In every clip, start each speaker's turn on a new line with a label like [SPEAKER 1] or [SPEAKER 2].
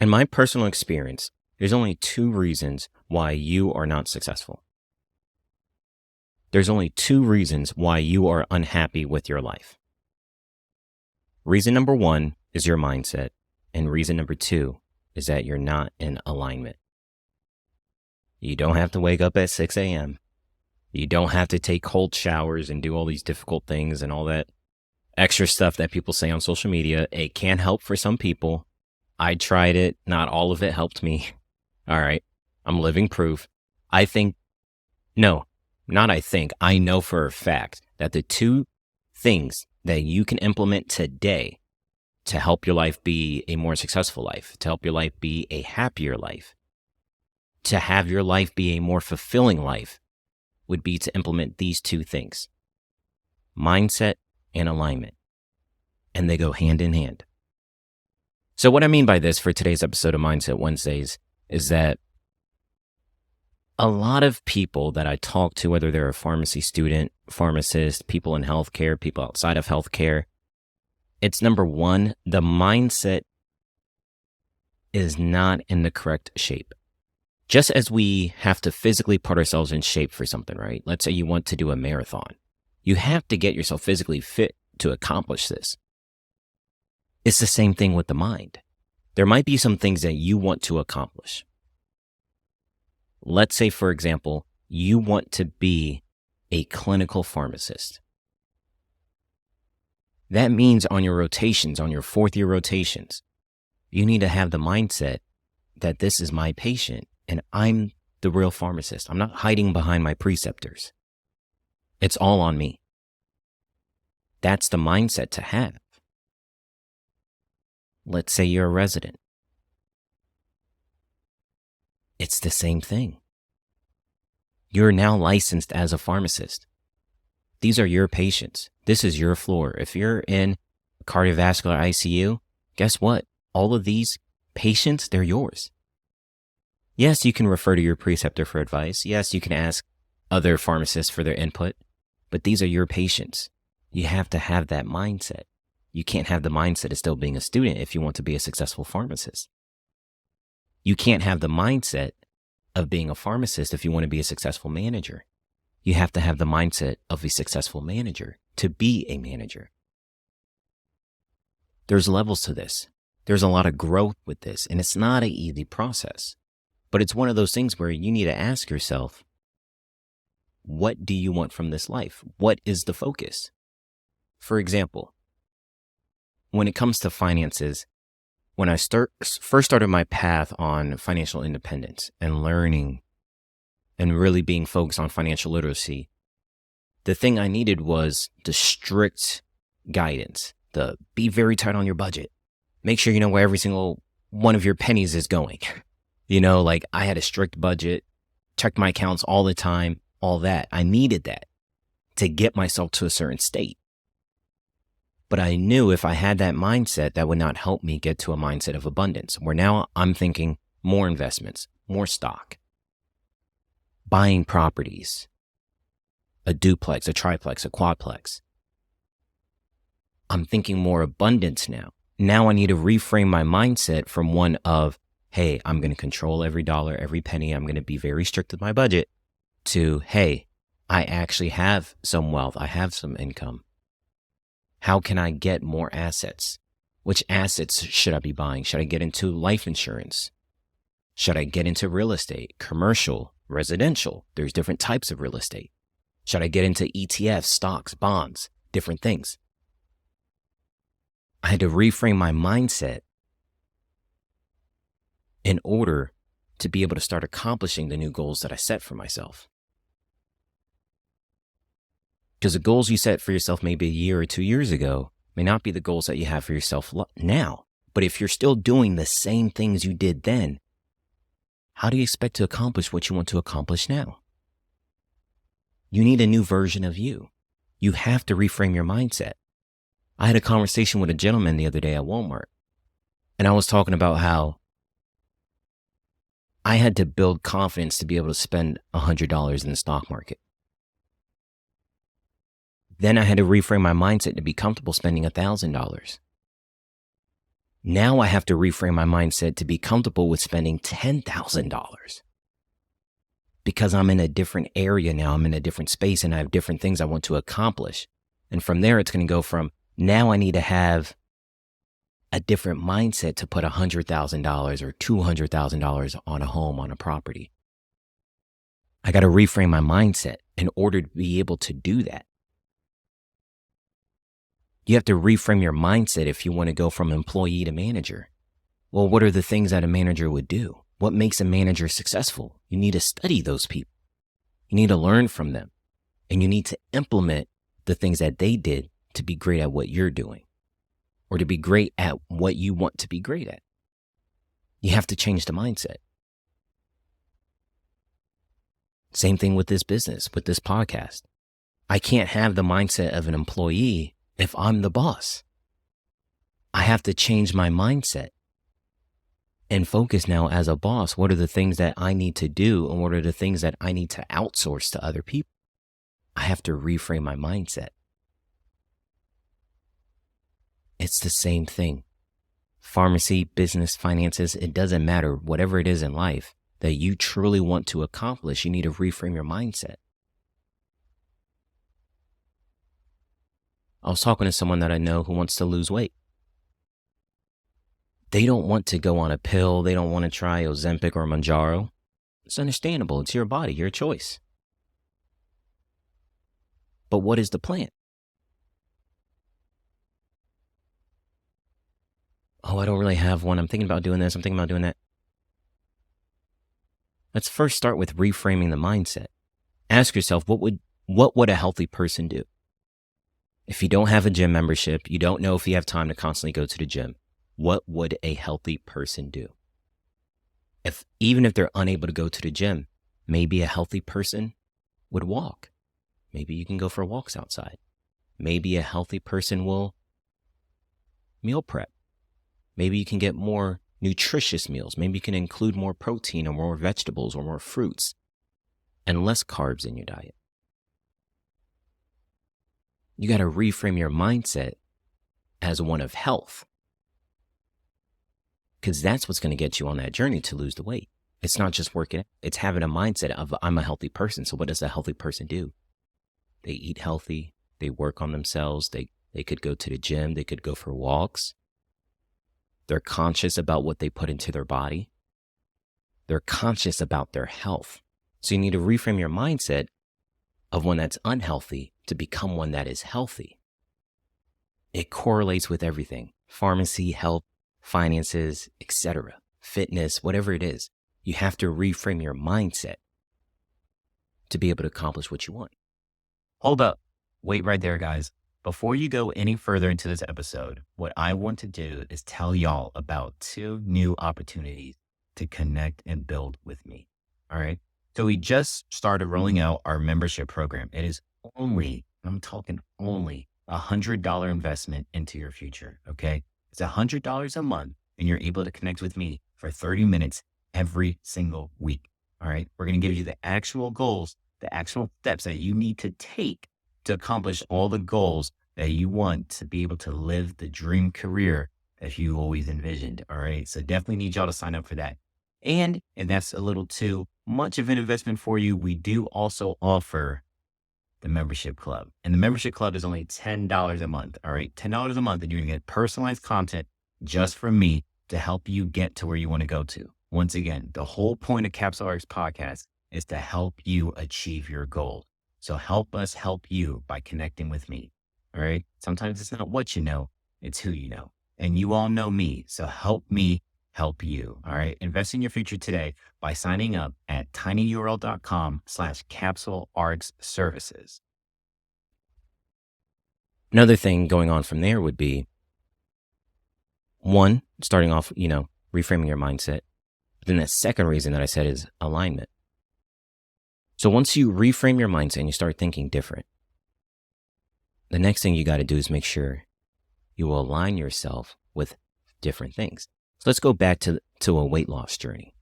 [SPEAKER 1] In my personal experience, there's only two reasons why you are not successful. There's only two reasons why you are unhappy with your life. Reason number one is your mindset, and reason number two is that you're not in alignment. You don't have to wake up at 6 a.m. You don't have to take cold showers and do all these difficult things and all that extra stuff that people say on social media. It can help for some people. I tried it. Not all of it helped me. All right. I'm living proof. I know for a fact that the two things that you can implement today to help your life be a more successful life, to help your life be a happier life, to have your life be a more fulfilling life, would be to implement these two things: mindset and alignment. And they go hand in hand. So what I mean by this for today's episode of Mindset Wednesdays is that a lot of people that I talk to, whether they're a pharmacy student, pharmacist, people in healthcare, people outside of healthcare, it's number one, the mindset is not in the correct shape. Just as we have to physically put ourselves in shape for something, right? Let's say you want to do a marathon. You have to get yourself physically fit to accomplish this. It's the same thing with the mind. There might be some things that you want to accomplish. Let's say, for example, you want to be a clinical pharmacist. That means on your rotations, on your fourth year rotations, you need to have the mindset that this is my patient and I'm the real pharmacist. I'm not hiding behind my preceptors. It's all on me. That's the mindset to have. Let's say you're a resident. It's the same thing. You're now licensed as a pharmacist. These are your patients. This is your floor. If you're in cardiovascular ICU, guess what? All of these patients, they're yours. Yes, you can refer to your preceptor for advice. Yes, you can ask other pharmacists for their input, but these are your patients. You have to have that mindset. You can't have the mindset of still being a student if you want to be a successful pharmacist. You can't have the mindset of being a pharmacist if you want to be a successful manager. You have to have the mindset of a successful manager to be a manager. There's levels to this. There's a lot of growth with this, and it's not an easy process. But it's one of those things where you need to ask yourself, what do you want from this life? What is the focus? For example, when it comes to finances, when I first started my path on financial independence and learning and really being focused on financial literacy, the thing I needed was the strict guidance, the be very tight on your budget. Make sure you know where every single one of your pennies is going. Like I had a strict budget, checked my accounts all the time, all that. I needed that to get myself to a certain state. But I knew if I had that mindset, that would not help me get to a mindset of abundance, where now I'm thinking more investments, more stock, buying properties, a duplex, a triplex, a quadplex. I'm thinking more abundance now. Now I need to reframe my mindset from one of, hey, I'm going to control every dollar, every penny. I'm going to be very strict with my budget, to, hey, I actually have some wealth. I have some income. How can I get more assets? Which assets should I be buying? Should I get into life insurance? Should I get into real estate, commercial, residential? There's different types of real estate. Should I get into ETFs, stocks, bonds, different things? I had to reframe my mindset in order to be able to start accomplishing the new goals that I set for myself. Because the goals you set for yourself maybe a year or 2 years ago may not be the goals that you have for yourself now. But if you're still doing the same things you did then, how do you expect to accomplish what you want to accomplish now? You need a new version of you. You have to reframe your mindset. I had a conversation with a gentleman the other day at Walmart, and I was talking about how I had to build confidence to be able to spend $100 in the stock market. Then I had to reframe my mindset to be comfortable spending $1,000. Now I have to reframe my mindset to be comfortable with spending $10,000 because I'm in a different area now. I'm in a different space and I have different things I want to accomplish. And from there, it's going to go from now I need to have a different mindset to put $100,000 or $200,000 on a home, on a property. I got to reframe my mindset in order to be able to do that. You have to reframe your mindset if you want to go from employee to manager. Well, what are the things that a manager would do? What makes a manager successful? You need to study those people. You need to learn from them. And you need to implement the things that they did to be great at what you're doing or to be great at what you want to be great at. You have to change the mindset. Same thing with this business, with this podcast. I can't have the mindset of an employee if I'm the boss. I have to change my mindset and focus now as a boss. What are the things that I need to do and what are the things that I need to outsource to other people? I have to reframe my mindset. It's the same thing. Pharmacy, business, finances, it doesn't matter. Whatever it is in life that you truly want to accomplish, you need to reframe your mindset. I was talking to someone that I know who wants to lose weight. They don't want to go on a pill. They don't want to try Ozempic or Mounjaro. It's understandable. It's your body, your choice. But what is the plan? Oh, I don't really have one. I'm thinking about doing this. I'm thinking about doing that. Let's first start with reframing the mindset. Ask yourself, what would a healthy person do? If you don't have a gym membership, you don't know if you have time to constantly go to the gym, what would a healthy person do? Even if they're unable to go to the gym, maybe a healthy person would walk. Maybe you can go for walks outside. Maybe a healthy person will meal prep. Maybe you can get more nutritious meals. Maybe you can include more protein or more vegetables or more fruits and less carbs in your diet. You got to reframe your mindset as one of health, because that's what's going to get you on that journey to lose the weight. It's not just working. It's having a mindset of I'm a healthy person. So what does a healthy person do? They eat healthy. They work on themselves. They could go to the gym. They could go for walks. They're conscious about what they put into their body. They're conscious about their health. So you need to reframe your mindset of one that's unhealthy to become one that is healthy. It correlates with everything. Pharmacy, health, finances, etc., fitness, whatever it is. You have to reframe your mindset to be able to accomplish what you want.
[SPEAKER 2] Hold up. Wait right there, guys. Before you go any further into this episode, what I want to do is tell y'all about 2 new opportunities to connect and build with me. All right. So we just started rolling out our membership program. It is only, I'm talking only, $100 investment into your future. Okay. It's $100 a month and you're able to connect with me for 30 minutes every single week. All right. We're going to give you the actual goals, the actual steps that you need to take to accomplish all the goals that you want to be able to live the dream career that you always envisioned. All right. So definitely need y'all to sign up for that. And that's a little too much of an investment for you. We do also offer the membership club, and the membership club is only $10 a month. All right. $10 a month. And you're going to get personalized content just from me to help you get to where you want to go to. Once again, the whole point of CapsuleRx podcast is to help you achieve your goal. So help us help you by connecting with me. All right. Sometimes it's not what you know, it's who you know. And you all know me. So help me help you. All right. Invest in your future today by signing up at tinyurl.com/CapsuleRx services.
[SPEAKER 1] Another thing going on from there would be, 1, starting off, reframing your mindset. But then the second reason that I said is alignment. So once you reframe your mindset and you start thinking different, the next thing you got to do is make sure you align yourself with different things. So let's go back to a weight loss journey.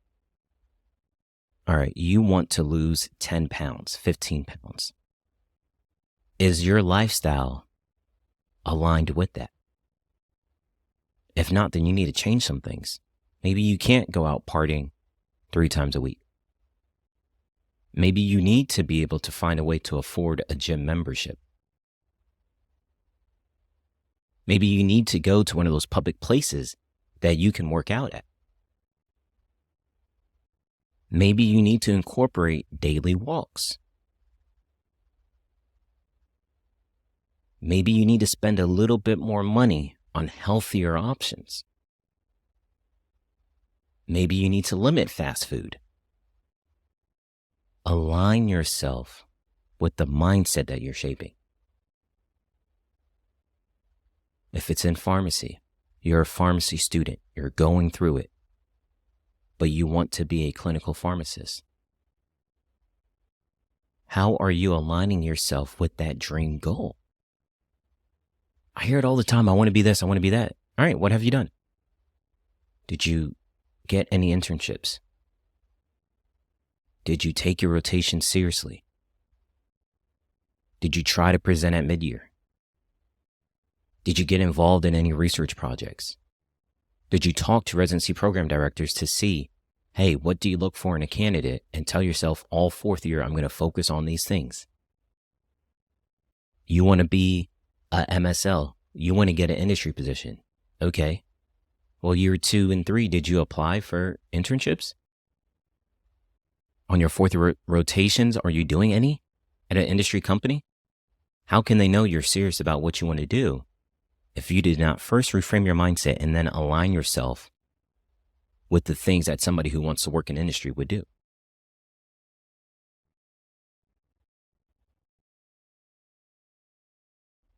[SPEAKER 1] All right, you want to lose 10 pounds, 15 pounds. Is your lifestyle aligned with that? If not, then you need to change some things. Maybe you can't go out partying 3 times a week. Maybe you need to be able to find a way to afford a gym membership. Maybe you need to go to one of those public places that you can work out at. Maybe you need to incorporate daily walks. Maybe you need to spend a little bit more money on healthier options. Maybe you need to limit fast food. Align yourself with the mindset that you're shaping. If it's in pharmacy, you're a pharmacy student, you're going through it, but you want to be a clinical pharmacist. How are you aligning yourself with that dream goal? I hear it all the time. I want to be this. I want to be that. All right. What have you done? Did you get any internships? Did you take your rotation seriously? Did you try to present at mid-year? Did you get involved in any research projects? Did you talk to residency program directors to see, hey, what do you look for in a candidate, and tell yourself all 4th year, I'm going to focus on these things? You want to be a MSL. You want to get an industry position. Okay. Well, year 2 and 3, did you apply for internships? On your 4th year rotations, are you doing any at an industry company? How can they know you're serious about what you want to do if you did not first reframe your mindset and then align yourself with the things that somebody who wants to work in industry would do?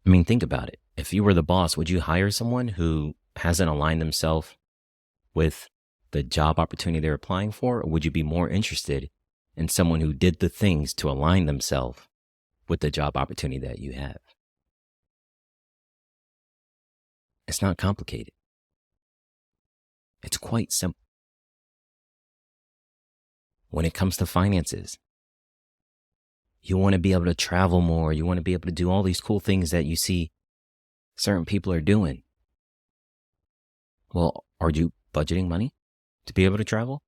[SPEAKER 1] I mean, think about it. If you were the boss, would you hire someone who hasn't aligned themselves with the job opportunity they're applying for? Or would you be more interested in someone who did the things to align themselves with the job opportunity that you have? It's not complicated. It's quite simple. When it comes to finances, you want to be able to travel more. You want to be able to do all these cool things that you see certain people are doing. Well, are you budgeting money to be able to travel?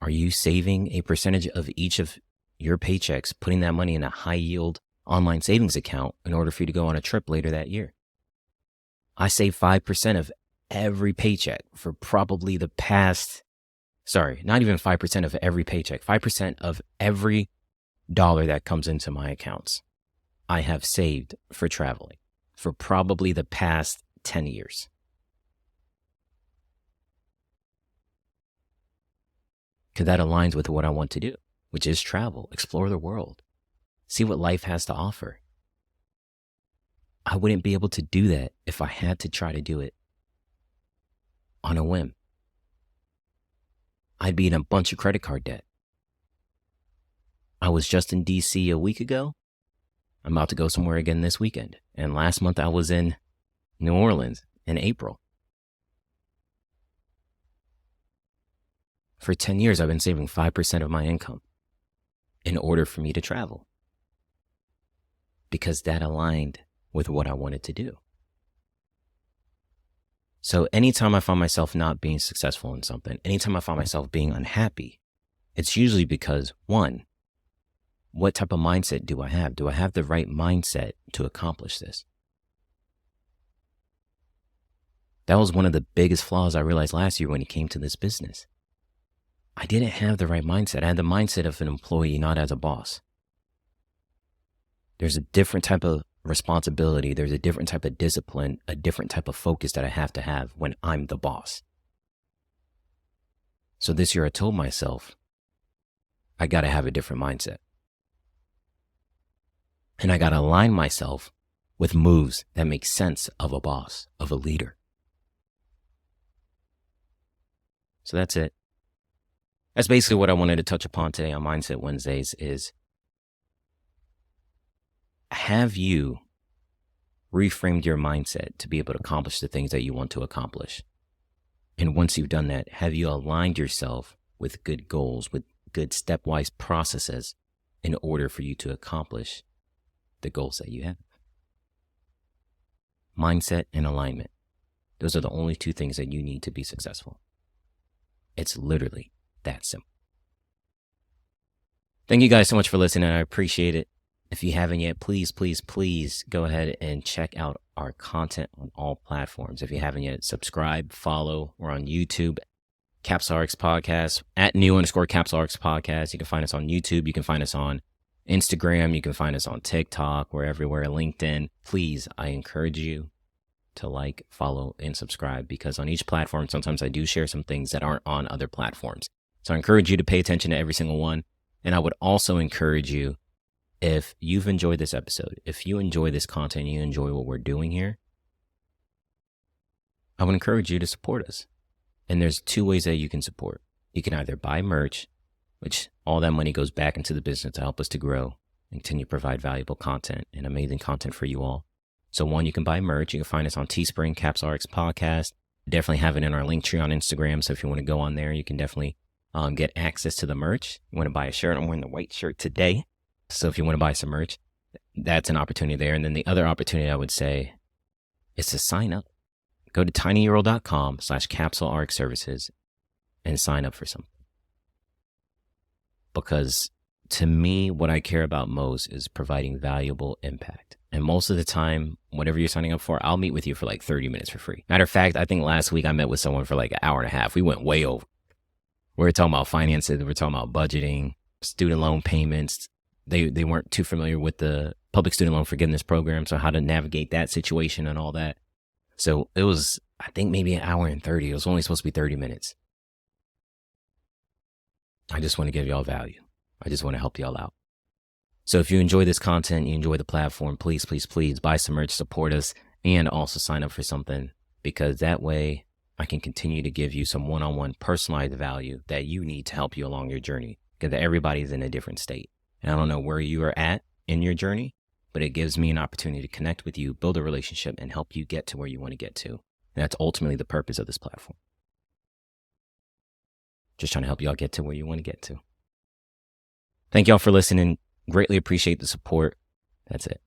[SPEAKER 1] Are you saving a percentage of each of your paychecks, putting that money in a high yield online savings account in order for you to go on a trip later that year? I save 5% of every paycheck for probably the past, not even 5% of every paycheck, 5% of every dollar that comes into my accounts, I have saved for traveling for probably the past 10 years. Because that aligns with what I want to do, which is travel, explore the world, see what life has to offer. I wouldn't be able to do that if I had to try to do it on a whim. I'd be in a bunch of credit card debt. I was just in DC a week ago. I'm about to go somewhere again this weekend. And last month I was in New Orleans in April. For 10 years, I've been saving 5% of my income in order for me to travel, because that aligned with what I wanted to do. So anytime I find myself not being successful in something, anytime I find myself being unhappy, it's usually because, one, what type of mindset do I have? Do I have the right mindset to accomplish this? That was one of the biggest flaws I realized last year when it came to this business. I didn't have the right mindset. I had the mindset of an employee, not as a boss. There's a different type of responsibility. There's a different type of discipline, a different type of focus that I have to have when I'm the boss. So this year I told myself, I got to have a different mindset. And I got to align myself with moves that make sense of a boss, of a leader. So that's it. That's basically what I wanted to touch upon today on Mindset Wednesdays is, have you reframed your mindset to be able to accomplish the things that you want to accomplish? And once you've done that, have you aligned yourself with good goals, with good stepwise processes in order for you to accomplish the goals that you have? mindset, and alignment. Those are the only two things that you need to be successful. It's literally that simple. Thank you guys so much for listening. I appreciate it. If you haven't yet, please go ahead and check out our content on all platforms. If you haven't yet, subscribe, follow. We're on YouTube, CapsuleRx Podcast, at @new_CapsuleRx Podcast. You can find us on YouTube. You can find us on Instagram. You can find us on TikTok. We're everywhere. LinkedIn. Please, I encourage you to like, follow, and subscribe, because on each platform, sometimes I do share some things that aren't on other platforms. So I encourage you to pay attention to every single one. And I would also encourage you, if you've enjoyed this episode, if you enjoy this content, you enjoy what we're doing here, I would encourage you to support us. And there's two ways that you can support. You can either buy merch, which all that money goes back into the business to help us to grow and continue to provide valuable content and amazing content for you all. So one, you can buy merch. You can find us on Teespring, CapsuleRx Podcast. Definitely have it in our link tree on Instagram. So if you want to go on there, you can definitely get access to the merch. You want to buy a shirt? I'm wearing the white shirt today. So if you want to buy some merch, that's an opportunity there. And then the other opportunity I would say is to sign up. Go to tinyurl.com/CapsuleRx Services and sign up for something. Because to me, what I care about most is providing valuable impact. And most of the time, whatever you're signing up for, I'll meet with you for like 30 minutes for free. Matter of fact, I think last week I met with someone for like an hour and a half. We went way over. We were talking about finances. We were talking about budgeting, student loan payments. They weren't too familiar with the public student loan forgiveness program, so how to navigate that situation and all that. So it was, I think, maybe an hour and 30. It was only supposed to be 30 minutes. I just want to give y'all value. I just want to help y'all out. So if you enjoy this content, you enjoy the platform, please buy some merch, support us, and also sign up for something, because that way I can continue to give you some one-on-one personalized value that you need to help you along your journey, because everybody's in a different state. And I don't know where you are at in your journey, but it gives me an opportunity to connect with you, build a relationship, and help you get to where you want to get to. And that's ultimately the purpose of this platform. Just trying to help y'all get to where you want to get to. Thank y'all for listening. Greatly appreciate the support. That's it.